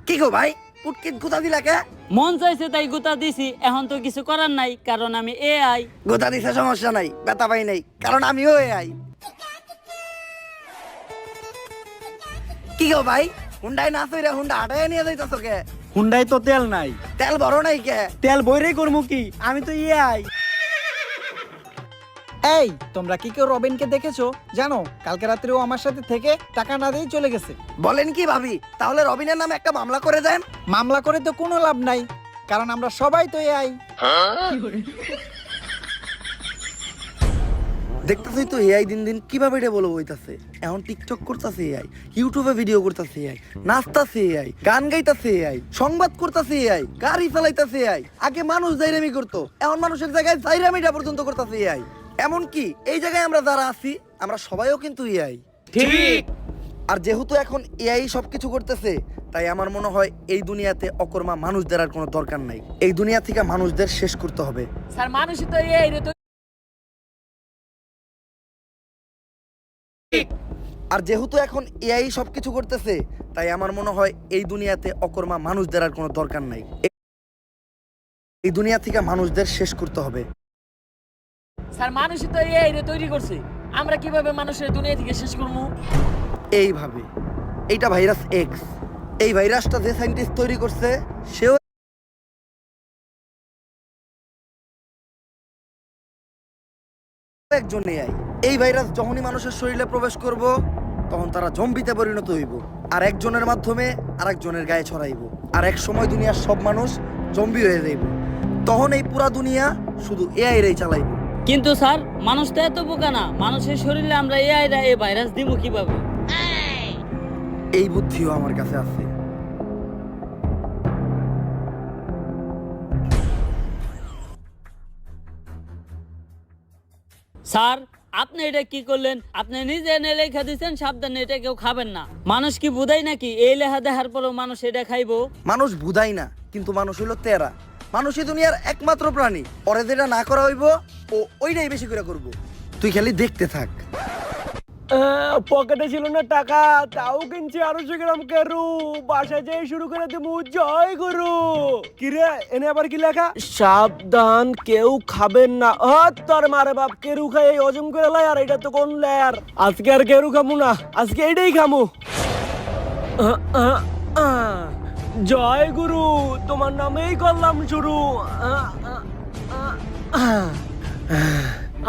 কি গো ভাই, পুটকিত গুতা দিলা কে? মন চাইছে তাই গুতা দিছি, এখন তো কিছু করার নাই কারণ আমি এআই। গুতা দিছে সমস্যা নাই, ব্যথা পাই নাই, কারণ আমিও এআই। কি গো ভাই, হুন্ডাই না চইরা হুন্ডা হাঁটাই নিয়ে যাইতাছো কে? হুন্ডাই তো তেল নাই। তেল বড় নাই কে? তেল বইরেই করমু কি, আমি তো এআই। এই তোমরা কি কেউ রবিনকে দেখেছো? জানো কালকে রাত্রে ও আমার সাথে থেকে টাকা না দিয়ে চলে গেছে। বলেন কি ভাবি, তাহলে রবিনের নামে একটা মামলা করে দেন। মামলা করে তো কোনো লাভ নাই, কারণ আমরা সবাই তো এআই। দেখতেছই তো এআই দিন দিন কিভাবে এটা বলে বইতাছে। এখন টিকটক করতেছে এআই, ইউটিউবে ভিডিও করতেছে এআই, নাচতাছে এআই, গান গাইতাছে এআই, সংবাদ করতেছে এআই, গাড়ি চালাইতাছে এআই। আগে মানুষ জাইরামি করতো, এখন মানুষের জায়গায় জাইরামিটা পর্যন্ত করতেছে এআই। এমন কি এই জায়গায় আমরা যারা আছি আমরা সবাইও কিন্তু এআই। ঠিক। আর যেহেতু এখন এআই সবকিছু করতেছে, তাই আমার মনে হয় এই দুনিয়াতে অকর্মা মানুষদের আর কোনো দরকার নাই। এই দুনিয়া থেকে মানুষদের শেষ করতে হবে। স্যার মানুষই তো এআই রে তো। আর যেহেতু এখন এআই সবকিছু করতেছে, তাই আমার মনে হয় এই দুনিয়াতে অকর্মা মানুষদের আর কোনো দরকার নাই। এই দুনিয়া থেকে মানুষদের শেষ করতে হবে। স্যার মানুষই তো এআই রে তৈরি করছে, আমরা কিভাবে মানুষের দুনিয়া থেকে শেষ করবো? এইভাবে, এইটা ভাইরাস এক্স। এই ভাইরাসটা যে সায়েন্টিস্ট তৈরি করছে সেও একজন এআই। এই ভাইরাস যখনই মানুষের শরীরে প্রবেশ করব, তখন তারা জম্বিতে পরিণত হইব, আর একজনের মাধ্যমে আরেকজনের গায়ে ছড়াইব, আর এক সময় দুনিয়ার সব মানুষ জম্বি হয়ে যাইব। তখন এই পুরা দুনিয়া শুধু এআই রেই চালাইব। কিন্তু স্যার মানুষ তো এত বোকা না, মানুষের শরীরে আমরা এআই রা এই ভাইরাস দিব কিভাবে? এই বুদ্ধিও আমার কাছে আছে। স্যার আপনি এটা কি করলেন? আপনি নিজে এনে লেখা দিচ্ছেন সাবধানে এটা কেউ খাবেন না। মানুষ কি বুঝাই নাকি এই লেখা দেখার পরেও মানুষ এটা খাইবো? মানুষ বুঝাই না, কিন্তু মানুষ হইলো তেরা। মানুষই দুনিয়ার একমাত্র প্রাণী, ওরে যেটা না করা হইব ও ওইটাই বেশি করে করব। তুই খালি দেখতে থাক। পকেটে ছিল না টাকা, তাও কিনছি 250 গ্রাম কেরু। বাসায় যেয়ে শুরু করে দেবো জয় গুরু। কিরে এনে আবার কি লেখা? সাবধান কেউ খাবেন না। তোর মারে বাপ, কেরু খাই এই হজম করে লাই, আর এটা তো কোন লেয়ার। আজকে আর কেরু খামু না, আজকে এইটাই খামু। জয় গুরু, তোমার নামেই করলাম শুরু।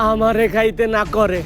আমারে খাইতে না করে।